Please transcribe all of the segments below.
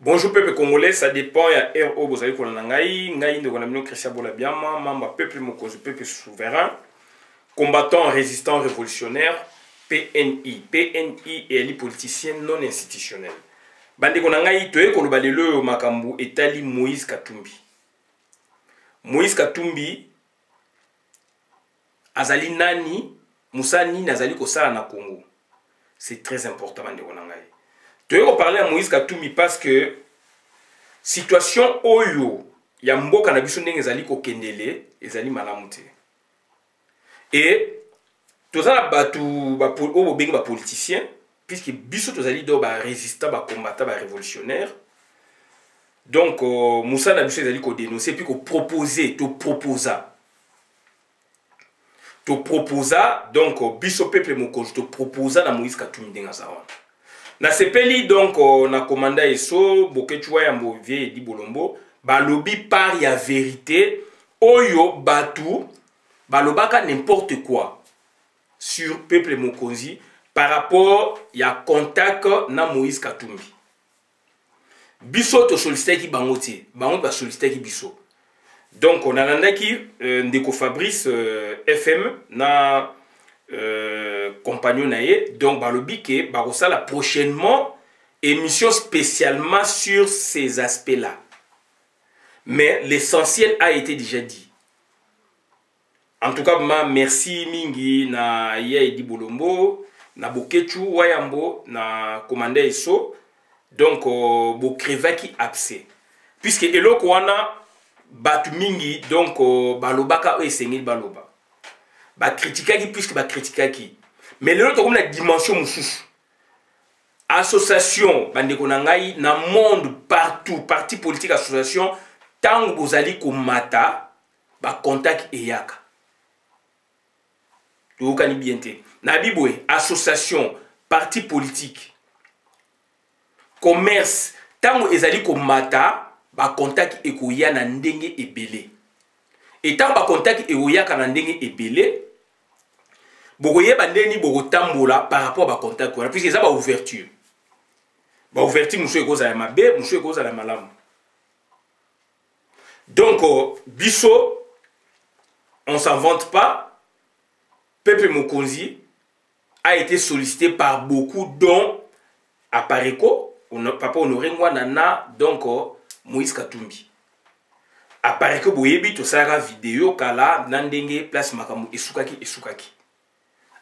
Bonjour peuple congolais, ça dépend, il y a RO, vous avez qu'on a Ngaï, de Gonamino Christian Bolabiama, membre peuple Mokozo, peuple souverain, combattant, résistant, révolutionnaire, PNI. PNI est les politiciens non institutionnels. Bande Konangaï, tu es qu'on va le Makambu, Etali Moïse Katumbi. Moïse Katumbi, Azali Nani, Moussani, Nazali Kosala na Congo. C'est très important, Bande Konangaï. Tu veux parler à Moïse Katumbi parce que situation oyo ya mboka na biso ndenge ezali kokendele ezali malamu te. Et tozala batu ba bengi ba politiciens puisque biso tozali do ba résistant ba combattant ba révolutionnaire. Donc Moussa na biso ezali ko dénoncer puis ko proposer to proposa donc biso peuple mokonzi to proposa na Moïse Katumbi ndenge azawana. Na sepeli donc na commanda eso bokechwa ya mbovie di bolombo balobi par ya vérité oyo batu balobaka n'importe quoi sur peuple mokonzi par rapport ya contact na Moïse Katumbi. Biso to solliciter ki bangote bango ba solliciter ki biso. Donc on a landaki ndeko Fabrice FM na compagnon naé donc balobi ke barosala prochainement émission spécialement sur ces aspects-là. Mais l'essentiel a été déjà dit. En tout cas, merci mingi na Yaidi Bolombo, na Bokechu Wayambo, na Commandé Eso, donc Bokrevaki absé. Puisque eloko wana batu mingi donc balobaka o esengeli baloba. Ba critiquer puisque ba critiquer. Mais l'autre comme la dimension moussous. Association bandeko nangai na monde partout, parti politique association tant bozali ko mata ba contact eyaka. To kani bien te. Na bibwe association, parti politique, commerce tant ezali ko mata ba contact ekoya na ndenge ebele. Et tant ba contact ekoyaka na ndenge ebele bokoye bandeni bokotambola par rapport à contact quoi puisque ça ba ouverture. Ba ouverture monsieur ekoza ya mabe, monsieur ekoza la malamu. Donc biso on s'en vante pas. Peuple Mokonzi a été sollicité par beaucoup dont Apareko, papa Honoré Ngwanana donc Moïse Katumbi. Apareko boyebi to sara vidéo kala nandenge place makamu esukaki.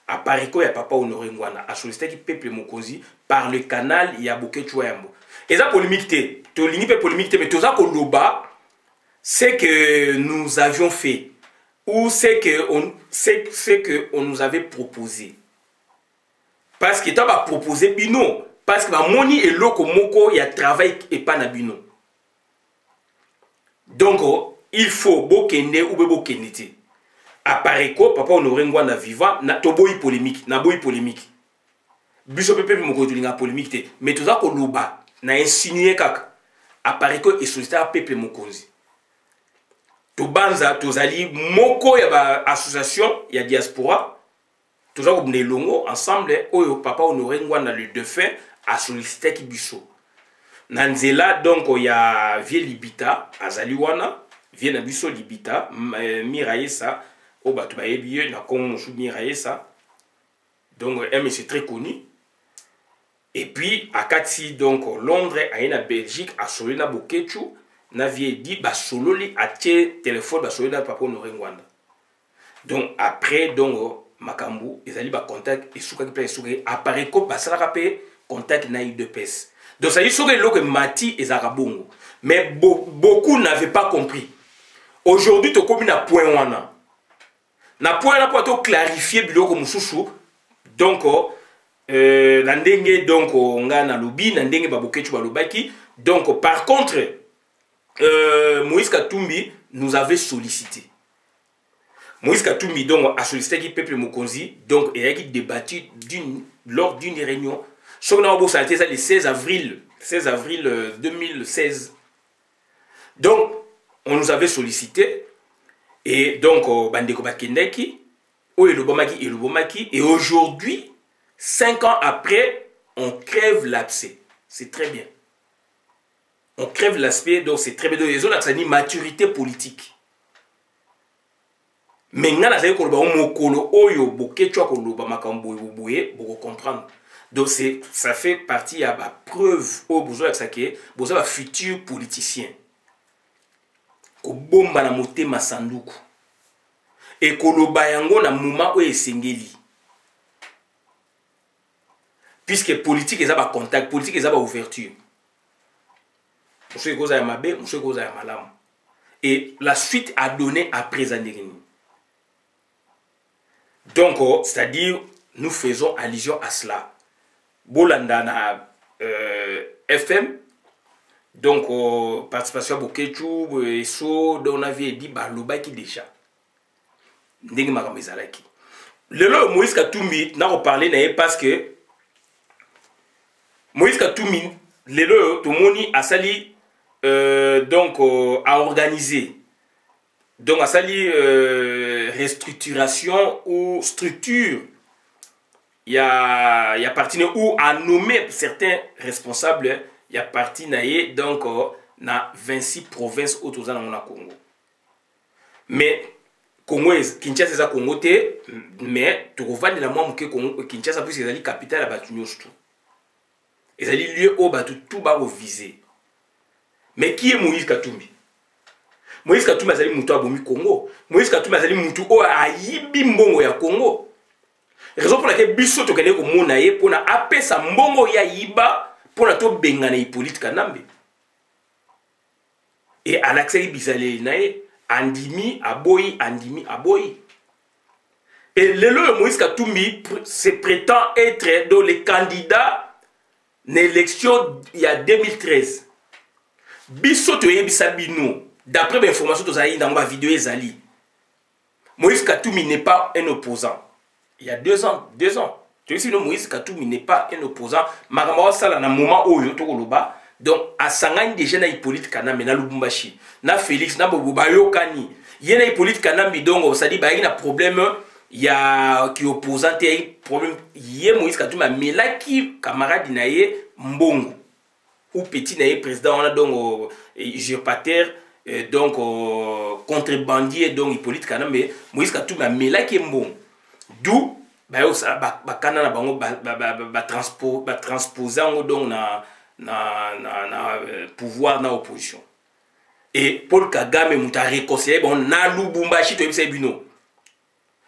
Apareko ya papa Honoré Ngwana a sollicité qui peuple Mokonzi par le canal ya Bokechu Yambo. Et ça polémique te, to lingi pe polémique te, mais to ça koloba c'est que nous avions fait ou c'est que on nous avait proposé. Parce que tu as proposé bino parce que ba moni et loko moko ya travail et pas na bino. Donc il faut bokende ou bokende te. Apareko papa Honoré Ngwana vivant na toboyi polémique na boyi polémique biso pepe moko tulinga polémique te mais toza ko loba na insinuer kaka Apareko et solliciter peuple mokonzi to banza tozali moko ya ba association ya diaspora toza ko bnelongo ensemble oyo papa Honoré Ngwana le défunt a sollicité ki biso na nzela donc ya vie libita azali wana vie na biso libita miraisa au bateau bayebi na comme ça donc c'est très connu et puis à Kati donc Londres à na Belgique à Solena Bokechu na vie dit ba sololi a téléphone ba solena papa Honoré Ngwana donc après donc makambu ezali ba contact et souka ki souka apparaît comme ba sala rapé contact na UDPS donc ça dit souka loke mati ezaka bongo mais beaucoup n'avaient pas compris aujourd'hui to comme na point wana na point là pour clarifier biloko mususu donc na ndenge donc nga na lobi na ndenge babokechu balobaki donc par contre Moïse Katumbi nous avait sollicité. Moïse Katumbi donc a sollicité qui peuple Mokonzi donc et a qui débattu lors d'une réunion sur na bourse ça le 16 avril 2016. Donc on nous avait sollicité. Et donc, Bandeko Bakendeki, et aujourd'hui, 5 ans après, on crève l'abcès. C'est très bien. On crève l'aspect, donc c'est très bien. Les autres, ça dit maturité politique. Mais nga na zali koloba mokolo oyo boketwa koloba makambo boye boko comprendre. Donc ça fait partie à la preuve au besoin que ça qui est besoin futur politicien. Ko bomba na motema sanduku. Et koloba yango na moment oyo esengeli. Puisque politique est à contact, politique est à ouverture. Monsieur Goza Yamabe, monsieur Goza Yamalam. Et la suite a donné après Zanderini. Donc, c'est-à-dire, nous faisons allusion à cela. Bolandana FM, donc, participation à Boketou, Eso, dont on avait dit, Baloba qui déjà. Ndenge Makamezalaki. Le lot, Moïse Katoumi, n'a pas parlé, parce que Moïse Katoumi, le lot, tout le monde a sali, donc, à organiser. Donc, à sali restructuration ou structure. Il y a parti où à nommer certains responsables, il y a parti donc na 26 provinces autour de la Congo. Mais Congo Kinshasa c'est Congo mais tu vois de la même que Kinshasa plus c'est la capitale à Batunyostu. Et c'est le lieu où tout va viser. Mais qui est Moïse Katumbi? Moïse Katumbi azali mutu abomi Congo. Moïse Katumbi azali mutu o ayibi mbongo ya Congo. Raison pour laquelle biso to kende ko mona ye pona apesa mbongo ya yiba pona to bengana Hippolyte Kanambe. Et à l'accès bizalé nae andimi aboyi. Et le Moïse Katumbi se prétend être dans les candidats l'élection il y a 2013. Biso to yebisa bino d'après mes informations to zali dans ma vidéo ezali. Moïse Katumbi n'est pas un opposant. Il y a 2 ans. Tu sais, Moïse Katumbi n'est pas un opposant. Makamwa sala na moment où yo to koloba. Donc à Sangani déjà na Hippolyte Kanambe na Lubumbashi, na Félix na Bobayo Kani. Yena Hippolyte Kanambe donc ça dit bah il y a un problème, il y a qui opposant problème yé Moïse Katumbi mais là qui camarade naé mbongo ou petit naé président on a donc usurpateur donc contrebandier donc Hippolyte Kanambe Moïse Katumbi mais là qui mbongo. D'où bah kanana bango transposant donc na pouvoir na opposition. Et Paul Kagame muta réconcilié bon na Lubumbashi to yebisa bino.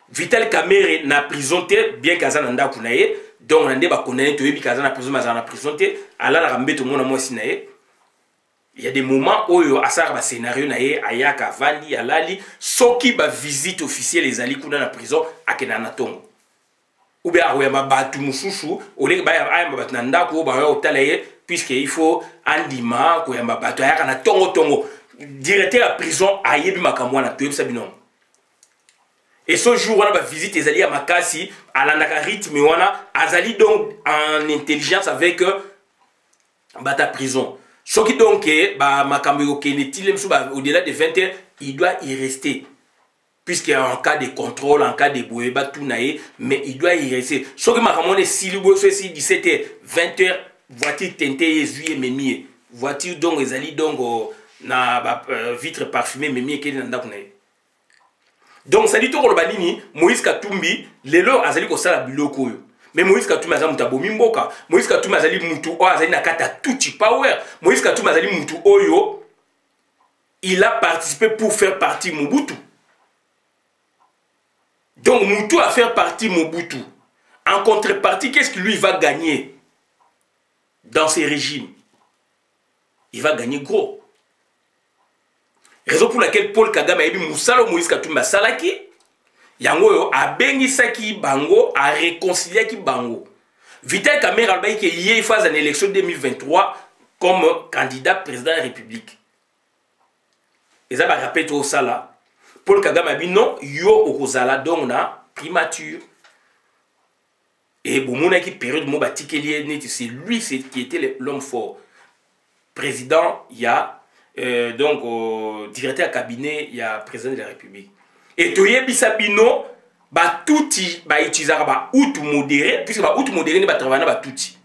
Vital Kamerhe na prison te bien kazana ndaku na ye donc na nde ba connaître to yebi kazana prison ma na prison te ala la rambeto mona mwasi na ye. Il y a des moments où il y a un scénario nae ayaka vandi alali soki ba visite officielle les ali kuna na prison akena tongo ou bien aroyama batu mususu ole ba ayamba batnanda ko ba otalaye puisque il faut andima ko yamba batu ayaka na tongo directeur la prison ayebi makamwa na toyebisa bino. Et ce jour on a ba visite les ali à makasi alandaka rythme wana azali donc en intelligence avec bata prison. Ce qui donc au-delà de 20 heures, il doit y rester. Puisqu'en cas de contrôle, en cas de bouéba, tout naïe, mais il doit y rester. Ce qui m'a ramené si 17 h 20 h voiture teintée, juillet, mémier. Voiture donc, les alliés donc, na vitre parfumée, mémier, qui est dans le donc, ça dit tout le banini, Moïse Katumbi, les lots, azali ko sala biloko. Mais Moïse Katumbi azali mutu abomi mboka. Moïse Katumbi azali mutu o azali na kata tuti power. Moïse Katumbi azali mutu oyo. Il a participé pour faire partie Mobutu. Donc Mobutu a fait partie Mobutu. En contrepartie, qu'est-ce que lui va gagner dans ces régimes? Il va gagner gros. Raison pour laquelle Paul Kagame a dit Moussalo Moïse Katumbi salaki. Yango a bengisaki bango a réconcilié ki bango. Vital Kamerhe albaï que il fasse une élection 2023 comme candidat président de la République. Et ça va rappeler tout ça là. Paul Kagame a dit non, yo okozala donc na primature. Et bon mon qui période mo batikelier c'est lui qui était l'homme fort. Président, il y a donc directeur de cabinet, il y a président de la République. Et tu y bisabino ba touti ba utiliser ba outu modéré puisque ba outu modéré ne ba travailler ba touti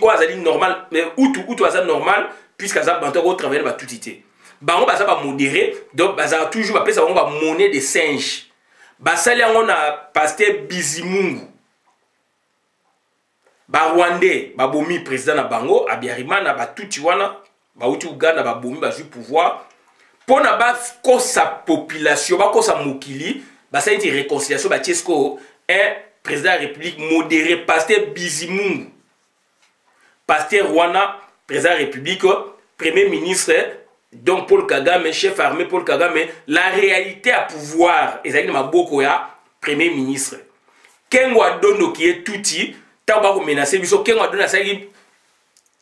o azali normal mais outu azali normal puisque ça banto ko travailler ba tutité bango baza ba modéré donc baza toujours ba pesa bango ba monnaie de singe basali yango na pasteur Bizimungu ba Rwandais ba bomi président na bango Abiyarimana ba tuti wana ba uti Uganda ba bomi ba ju pouvoir pona ba ko sa population ba ko sa mokili ba sa une réconciliation ba tiesko un président de la République modéré pasteur Bizimungu pasteur Rwanda président de la République premier ministre donc Paul Kagame chef armé Paul Kagame la réalité à pouvoir ezali na maboko ya premier ministre Kengo Adono qui est touti taba ko menacer biso Kengo Adono asali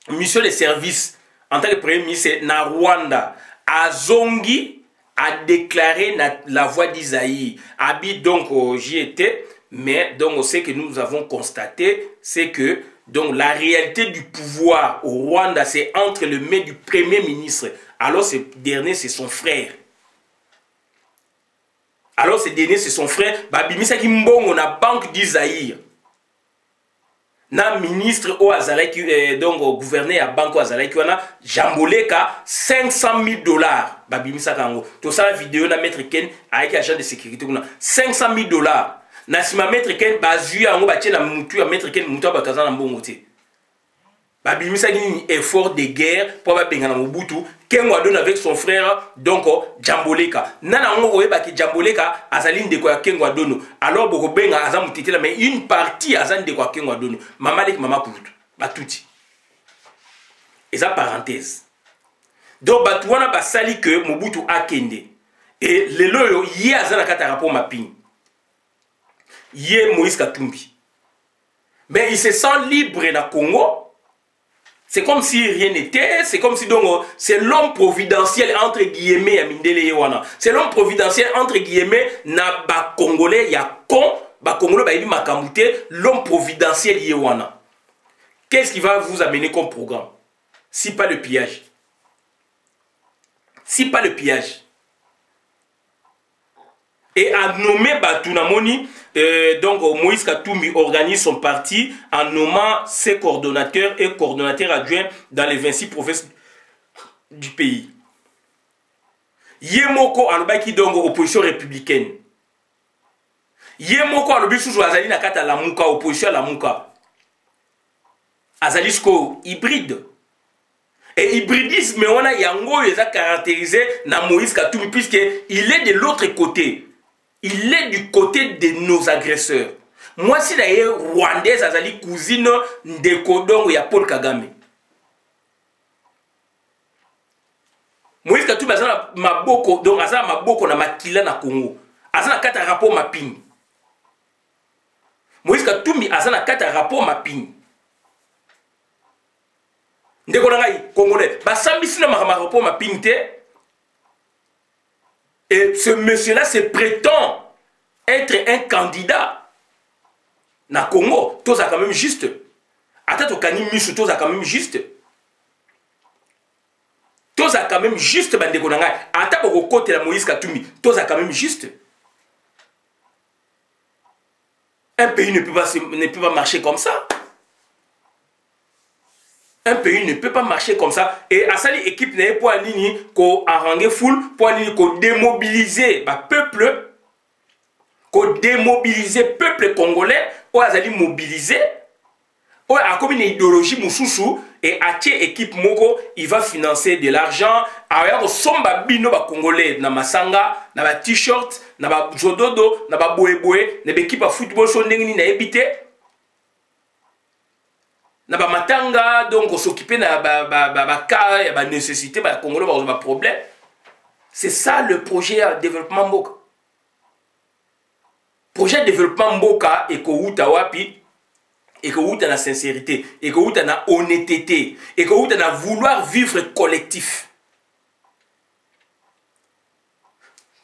mission de service en tant que premier ministre na Rwanda azongi a déclaré la voix d'Isaïe habite donc j'y étais mais donc on sait que nous avons constaté c'est que donc la réalité du pouvoir au Rwanda c'est entre les mains du premier ministre alors ce dernier c'est son frère alors ce dernier c'est son frère babimisa ki mbongo na banque d'Isaïe na ministre au Azalaki donc gouverneur à banque Azalaki wana jamboleka $500,000 babimisa kango to ça vidéo na maître Ken avec agent de sécurité kuna $500,000 na sima maître Ken bazu yango batie na mutu ya maître Ken mutu bataza na mbongo te babimisa ni effort de guerre pour ba benga na Mobutu Kengo Adono avec son frère donc jamboleka nana ngo oyeba ki jamboleka azali ndeko ya Kengo Adono alors boko benga aza mutitela mais une partie azali ndeko ya Kengo Adono mama lek mama kutu batuti et ça parenthèse donc batu wana basali que Mobutu akende et lelo yo ye azana kata rapport mapping ye Moïse Katumbi mais il se sent libre na Congo. C'est comme si rien n'était, c'est comme si donc c'est l'homme providentiel entre guillemets à Mindele Yewana. C'est l'homme providentiel entre guillemets na ba Congolais ya con, ba Congolais ba yidi makamute, l'homme providentiel Yewana. Qu'est-ce qui va vous amener comme programme? Si pas le pillage. Si pas le pillage. Et à nommer Batunamoni, donc Moïse Katumbi organise son parti en nommant ses coordonnateurs et coordonnateurs adjoints dans les 26 provinces du pays. Yemoko alobaki donc opposition républicaine. Yemoko alobi sous azali na kata la muka opposition à la muka. Azalisko hybride. Et hybridisme on a yango les a caractérisé na Moïse Katumbi puisque il est de l'autre côté. Il est du côté de nos agresseurs. Moi, si d'ailleurs Rwandais, azali cousine de Kodongo ya Paul Kagame. Moïse Katumbi azala maboko, donc azala maboko na makila na Congo. Azala kata rapport mapping. Moïse Katumbi azala kata rapport mapping. Ndeko na ngai Congolais, basambisi na rapport mapping te. Et ce monsieur-là se prétend être un candidat. Na Congo, tout ça quand même juste. Attends, tout ça quand même juste. Tout ça quand même juste, bandeko na ngai. Attends, au côté de Moïse Katumbi, tout ça quand même juste. Un pays ne peut pas marcher comme ça. Un pays ne peut pas marcher comme ça. Et à cette équipe n'est pas ligne qu'on harangue foule, pour ligne qu'on démobiliser le peuple, qu'on démobiliser le peuple congolais, ou à mobiliser, ou à comme une idéologie moussoussou, et à quelle équipe moko, il va financer de l'argent, à somba bino ba congolais, na masanga, na ba t-shirt, na ba jododo, na ba boé, na ba équipe à football, son n'engini na ébité. Na ba matanga donc s'occuper na cas ba nécessité ba congolais ba problème. C'est ça le projet de développement Mboka. Projet de développement Mboka et ko uta wapi et ko uta na sincérité et ko uta na honnêteté et ko uta na vouloir vivre collectif.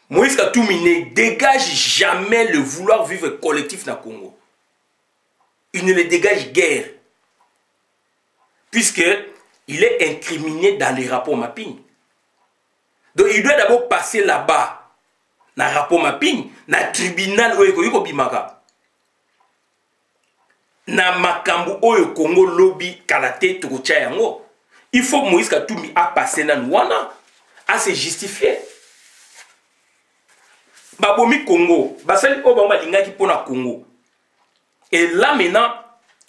Moïse Katumbi ne dégage jamais le vouloir vivre collectif na Congo. Il ne le dégage guère. Puisqu'il est incriminé dans les rapports mapping. Donc il doit d'abord passer là-bas, dans le rapport mapping, dans le tribunal où bimaka. Na makambu oyo Congo lobby kalate tokocha yango. il faut Moïse Katumbi a passé dans Wana, à se justifier. Babomi Congo, basali Obama Lingaki pour la Congo. Et là maintenant,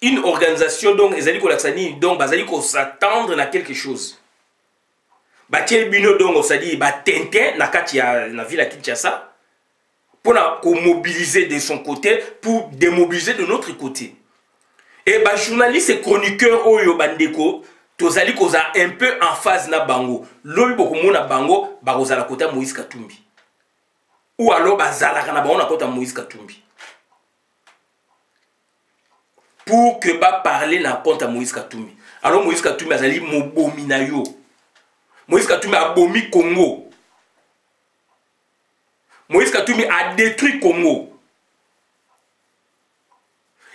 une organisation donc ezali ko laksani donc bazali ko s'attendre à quelque chose. Batie bino donc osadi ba tintin na kati ya na ville ya Kinshasa pour mobiliser de son côté pour démobiliser de notre côté. Et bah journaliste et chroniqueur oyo bandeko tozali koza un peu en phase na bango. Lobi boko mona bango ba kozala kota Moïse Katumbi. Ou alors bazala kana ba on kota Moïse Katumbi. Pour que ba parler na compte à Moïse Katumbi. Alors Moïse Katumbi azali mobomi na yo. Moïse Katumbi a bomi Congo. Moïse Katumbi a détruit Congo.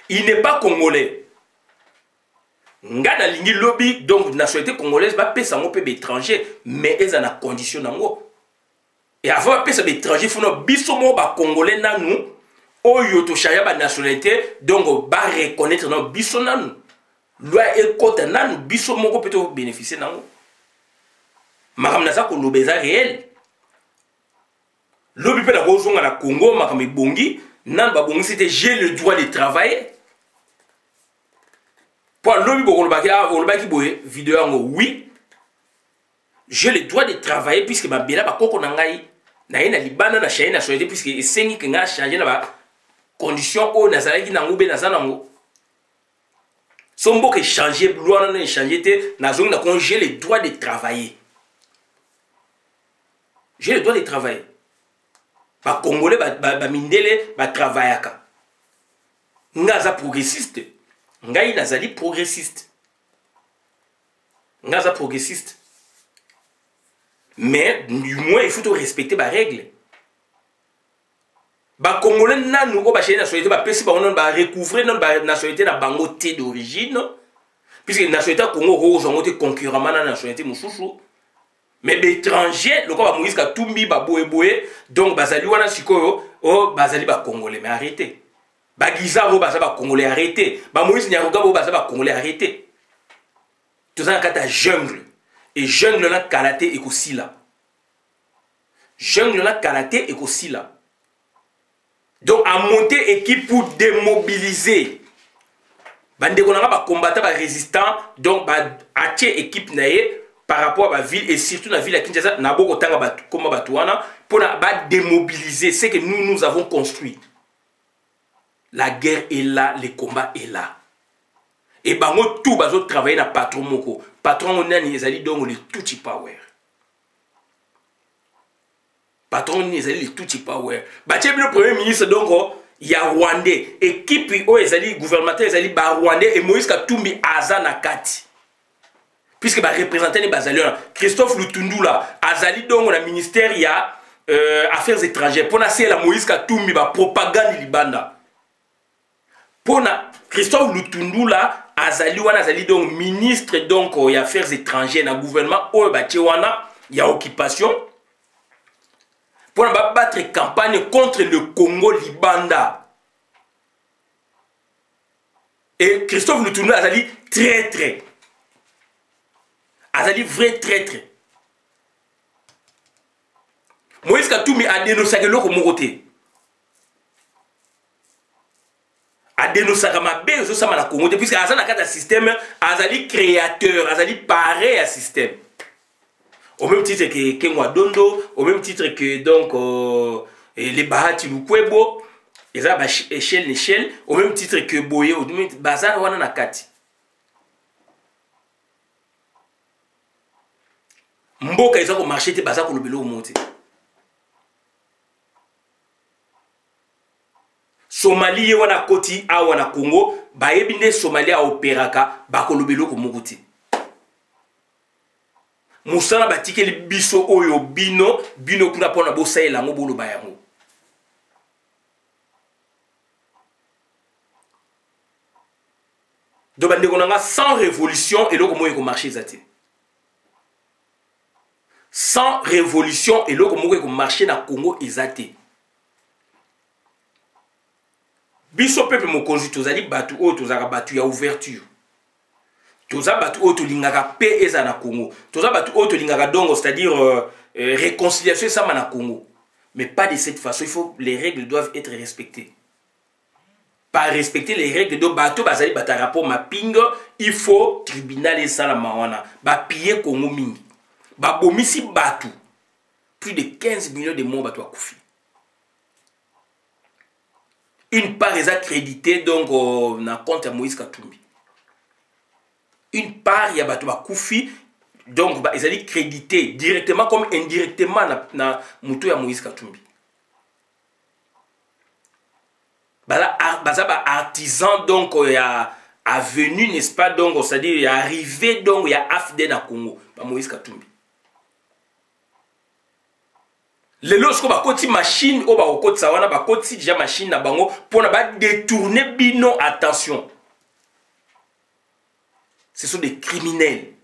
Il n'est pas congolais. Ngana lingi lobby donc nationalité congolaise va payer ça peu étranger mais ils en a condition nango. Et avant payer ça étranger il faut no bisomo ba congolais nanu oyo to chaya ba nationalité donc ba reconnaître no biso nanu. Loi et côté nanu bisomo ko peut bénéficier nango. Makam na ça ko lobeza réel. Lobby pe la kozonga na Congo makam bongi nan ba bongi c'était j'ai le droit de travailler. Pour lobby bolobaki boye vidéo ngo oui. J'ai le droit de travailler puisque ma bela ba koko na ngai na ina libana na chaine na société puisque esengi que nga changer na ba condition o na zalaki na ngube na zanango. Sombo que changer loi na changer te na zongi na kon j'ai le droit de travailler. J'ai le droit de travailler. Ba congolais ba mindele ba travaillaka. Nga za progressiste. Ngai nazali progressiste. Nga za progressiste. Mais du moins il faut respecter ba règle. Ba congolais nanu ko ba chene nationalité ba pesi ba on ba recouvrer non ba nationalité na bango té d'origine puisque nationalité Congo ko zongo té concurremment na nationalité mususu. Mais l'étranger, le quoi Moïse Katumbi ba boé donc bazali wana sikoyo o bazali ba congolais mais arrêtez. Ba Gizaro bazali ba congolais arrêtez. Ba Moïse Nyaruga bazali ba congolais arrêtez. Tout ça kata jungle et jungle na karaté et kosila. Jungle na karaté et kosila. Donc à monter équipe pour démobiliser. Bande konanga ba combattant ba résistant donc ba atie équipe naé par rapport à la ville et surtout la ville à Kinshasa, n'a pas autant comme Batouana pour démobiliser ce que nous avons construit. La guerre est là, le combat est là. Et bango tout bazo travailler na patron moko. Patron on a ni ezali donc le touchy power. Patron ni ezali le touchy power. Batie le premier ministre donc il y a Rwandais équipe o ezali gouvernement ezali ba Rwandais et Moïse Katumbi azana kati. Puisque bah représentant les Bazaliens, Christophe Lutundula, Azali donc le ministère il y a affaires étrangères. Pour nasser la Moïse Katumbi bah propagande libanda. Pour na Christophe Lutundula, Azali wana Azali donc ministre donc il affaires étrangères dans le gouvernement au Batchewana, il y a occupation. Pour na battre campagne contre le Congo libanda. Et Christophe Lutundula Azali très Azali vrai traître. Moïse Katumbi a dénoncé que l'autre côté. A dénoncé que ma belle ça m'a la Congo puisque Azali a un système, Azali créateur, Azali pareil à système. Au même titre que Kengwa Dondo, au même titre que donc les Bahati Lukwebo, ils ont échelle, au même titre que Boye, au même titre Bazar wana nakati. Mboka ils ont marché te baza ko lobelo monte. Somalie wana koti a wana Congo ba yebinde Somalie a opéraka ba ko lobelo ko mukuti. Musala batikeli biso oyo bino kuna pona bosa elango bolo bayango. Do bande konanga sans révolution et loko moyo ko marché zati. Sans révolution et là comme on marché dans Congo exacté. Biso peuple mon conju tozali batu o tozaka batu ya ouverture. toza batu oyo tolingaka paix eza na Congo, toza batu oyo tolingaka dongo, c'est-à-dire réconciliation esama na Congo, mais pas de cette façon. Il faut, les règles doivent être respectées. Pas respecter les règles de bateau bazali bata rapport mapping, il faut tribunal et salama wana ba piller Congo mingi ba bomisi batu plus de 15 millions de morts bato akufi. Une part est accréditée donc na compte à Moïse Katumbi. Une part ya bato bakufi donc ba ezali crédité directement comme indirectement na mutu ya Moïse Katumbi. Baza artisan donc ya venu n'est-ce pas donc c'est-à-dire ya arrivé donc ya afde na Congo ba Moïse Katumbi. Le lorsque ba koti machine o ba okoti sawana ba koti déjà machine na bango pour ba détourner bino attention. Ce sont des criminels.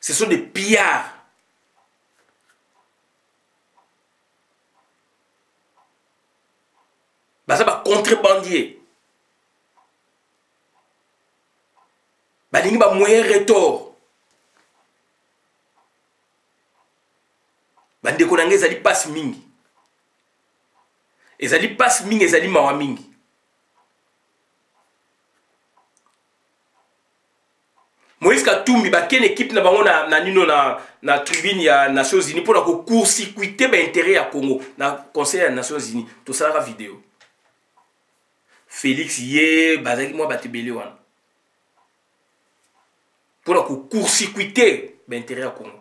Ce sont des pillards. Baza ba contrebandier. Ba lingi ba moyen retort. Ba ndeko nange ezali passe mingi. Ezali passe mingi, ezali mawa mingi. Moïse Katumbi ba ken équipe na bango na nino na tribune ya Nations Unies pour na ko court-circuiter ba intérêt ya Congo na conseil ya Nations Unies. To sala vidéo. Félix Yé, bazaki moi batebele wana. Pour la court-circuiter l'intérêt à Congo.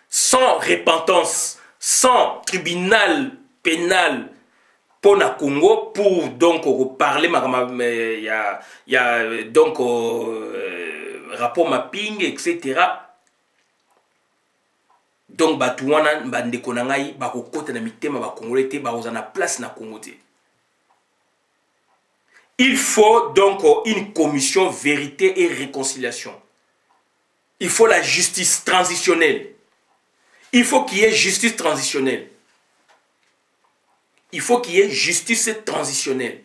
Sans repentance, sans tribunal pénal pour la Congo, pour donc parler, il y a donc rapport mapping, etc. Donc batouana bandeko na ngai bakokota na mitema ba congolais te ba ozana place na Congo te. Il faut donc une commission vérité et réconciliation. Il faut la justice transitionnelle. Il faut qu'il y ait justice transitionnelle. Il faut qu'il y ait justice transitionnelle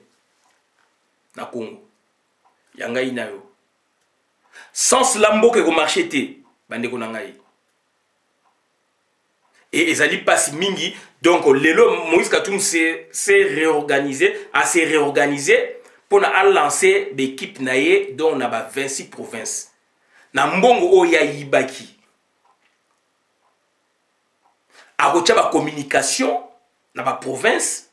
na Congo. Yanga inayo. Sans lambo que marché te bandeko na ngai. Et Ezali passe mingi, donc lelo Moïse Katumbi s'est réorganisé, a s'est réorganisé pour lancer l'équipe naie dont on a 26 provinces. Na mbongo oya yibaki. A ba communication na ba province,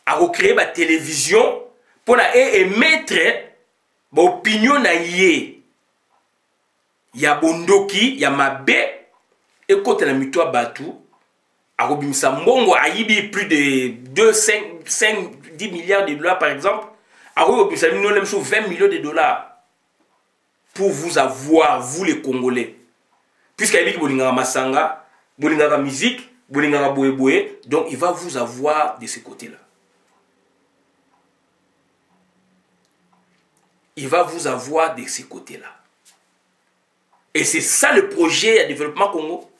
a recréer ba télévision pour émettre ba opinion na yé. Ya bondoki, ya mabe. Et quand on a mis toi batou, à Robimsa Mbongo a yibi plus de 10 milliards de dollars par exemple, à Robimsa nous avons 20 millions de dollars pour vous avoir, vous les Congolais. Puisqu'il y a Bolingara Masanga, Bolingara musique, Bolingara Boé, donc il va vous avoir de ce côté-là. Il va vous avoir de ce côté-là. Et c'est ça le projet de développement Congo.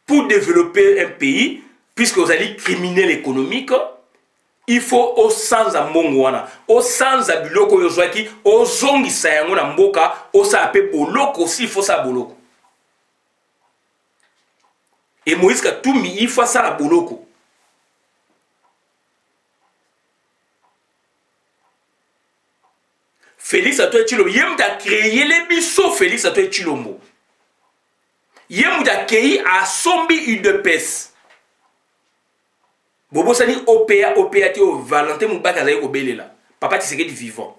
Pour développer un pays, puisque vous allez criminel économique, il faut au sans ambongwana, au sans abiloko yozwaki, au zongi sayango na mboka, au sa ape boloko aussi, il faut ça boloko. Et Moïse Katumbi, il faut ça la boloko. Félix Antoine Tshilombo, yem da créé les biso Félix Antoine Tshilombo. Yem da créé à sombi UDPS. Bobo sani OPA ti o Valentin Mubaka zayi ko belela. Papa Tshisekedi vivant.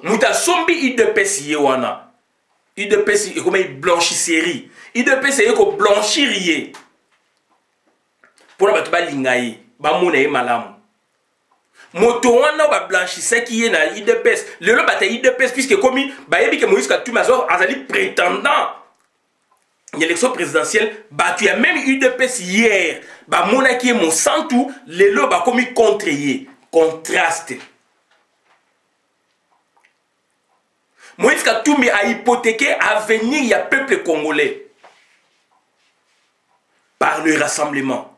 Muta sombi UDPS yewana. UDPS e comme blanchisserie. UDPS e ko blanchir ye. Pour ba tuba lingayi, ba mona ye malamu. Moto wana ba blanchisseur qui est na IDPS. Le lo bata IDPS puisque comme ba yebi que Moïse Katumbi azali prétendant l'élection présidentielle, bah tu as même UDPS hier, bah mona qui est mon santou, le lo ba comme contre ye, contraste. Moïse Katumbi a hypothéqué l'avenir ya peuple congolais. par le rassemblement.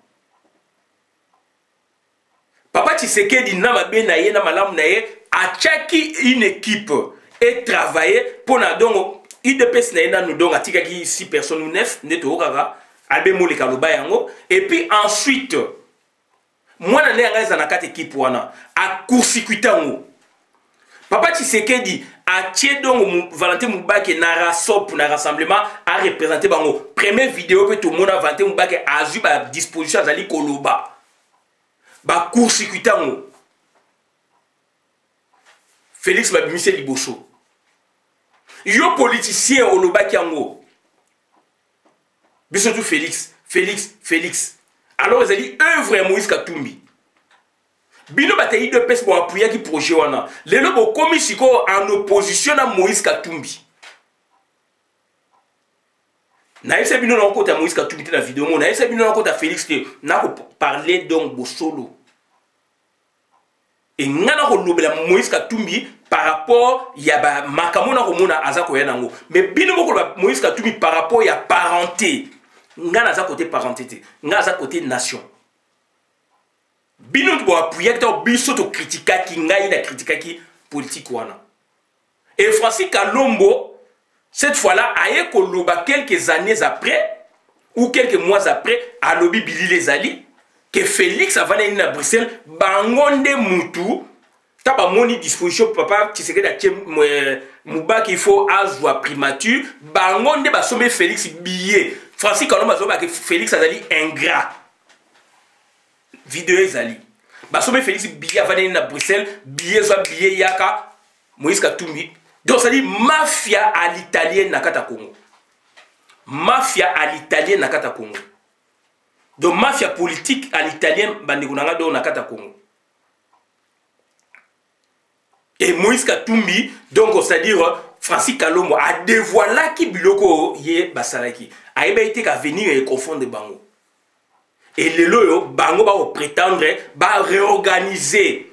Papa Tshisekedi na mabe na ye na malamu na ye a tchaki une équipe et travailler pour na donc UDPS na ye na nous donc atikaki 6 personnes ou 9 neto kaka albe moleka loba yango et puis ensuite moi na nga za na kati équipe wana a court-circuiter ngo. Papa Tshisekedi a tié donc Valentin Moubake na rasop na rassemblement a représenté bango première vidéo que tout le monde a Valentin Moubake a eu ba disposition azali koloba ba court-circuiter ngo. Félix Babimise Liboso yo politicien olobaki yango biso tout Félix alors ils ont dit œuvre Moïse Katumbi bino batayi de pes pour appuyer qui projet wana lelo bo komi siko en opposition à Moïse Katumbi na ese bino na kota Moïse Katumbi te na vidéo mo na ese bino na kota Félix te na ko parler donc bo solo et ngana ko lobela Moïse Katumbi par rapport ya ba makamona ko mona azako ya nango mais bino ko Moïse Katumbi par rapport ya parenté ngana za côté parenté ngana za côté nation bino bo appuyer to biso to critica ki ngai na critica ki politique wana et Francis Kalombo cette fois-là aye ko loba quelques années après ou quelques mois après à lobi Billy les Ali que Félix avant d'aller à Bruxelles bangonde mutu taba moni disposition papa Tshisekedi atie muba qu'il faut azwa primature bangonde ba sommer Félix billet Francis Kalombo azoba que Félix azali ingrat vidéo ezali ba sommer Félix billet avant d'aller à Bruxelles billet yaka Moïse Katumbi donc ça dit mafia à l'italienne na kata Congo mafia à l'italienne na kata Congo. Donc mafia politique à l'italienne bandikunanga do nakata Congo. Et Moïse Katumbi donc c'est-à-dire Francis Kalombo a dévoilé qui biloko ye basalaki. A été qu'à venir et confondre bango. Et le loyo bango va prétendre va réorganiser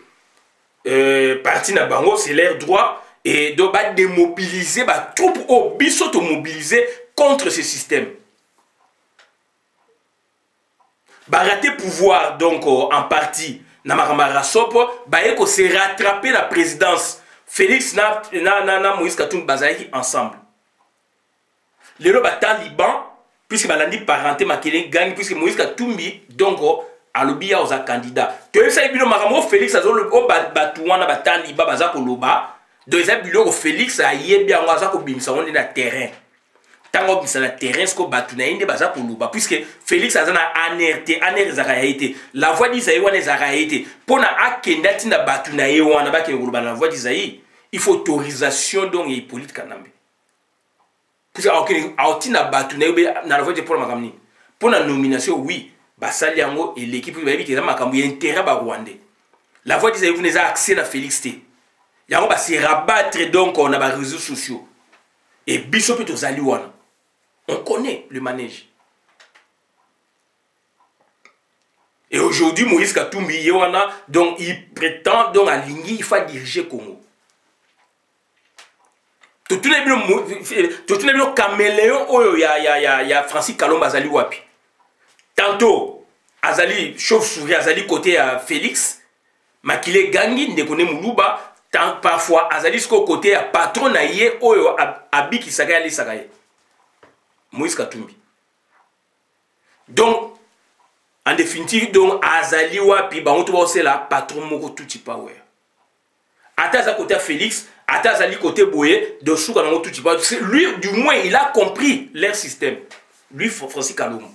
parti na bango c'est leur droit et donc va démobiliser ba troupe au biso to mobiliser contre ce système. Baraté pouvoir donc en partie na makamara sopo baeko se rattraper la présidence Félix na Moïse Katumbi bazaki ensemble lelo ba taliban puisque balandi parenté makele gang puisque Moïse Katumbi donc alobia aux candidats to ça bino makamo Félix azolo o batuwana ba taliban bazako loba donc ça bilo Félix ayebi ngo azako bimisa on na terrain tango bisa na terrain sko batuna inde baza koluba puisque Félix azana anerté été la voix d'Isaïe wana ezaka été pona akenda tinda batuna ye wana ba ke koluba la voix d'Isaïe il faut autorisation donc et Hippolyte Kanambe puisque autina batuna ye na la voix de pour makamni pona nomination oui basali yango et l'équipe va éviter na makambu ya intérêt ba rwandais la voix d'Isaïe vous n'avez accès na Félix T yango ba se rabattre donc on a ba réseaux sociaux et biso peut aux wana. On connaît le manège. Et aujourd'hui, Moïse Katumbi Yewana, donc il prétend donc aligner, il faut diriger Congo. Tout le monde caméléon, il y a Francis Kalombo Azali Wapi. Tantôt, Azali, chauve-souris, Azali côté à Félix, Makile Gangi, Ndekone Moulouba, parfois Azali côté à patron naïe, Oyo Abi qui s'agaye, s'agaye. Moïse Katumbi. Donc, en définitive, donc, Azali Wapi, c'est la patron Moko Tuti Power. Ataza côté Félix, Atazali côté Boye, de Souka Moko Tuti Power. Lui, du moins, il a compris leur système. Lui, Francis Kalombo.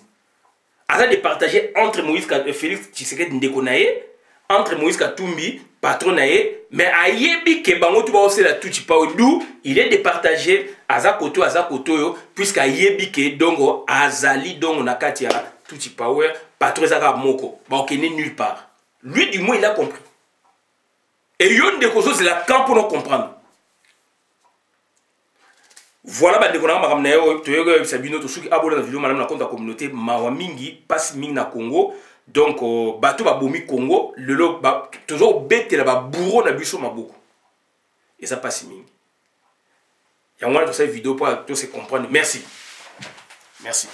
Azali de partager entre Moïse Félix Tshisekedi Ndekonaye, entre Moïse Katumbi, patron naye, mais ayebi ke bango tu ba la Tuti Power. D'où il est départagé azakoto puisque ayebi ke dongo azali dongo nakati ya Tuti Power patron zaka moko ba okene nulle part. Lui du moins il a compris. Et yon de kozo c'est la camp pour nous comprendre. Voilà ba de kona makamna yo to yoga sabino to suki abona na vidéo madame na compte la communauté mawa mingi passe mingi na Congo. Donc bato ba bomi Congo lelo ba toujours bête la ba bourreau na biso maboko. Et ça passe mingi. Il y a moins de cette vidéo pour tous se comprendre. Merci. Merci.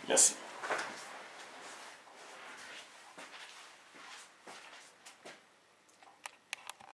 Merci.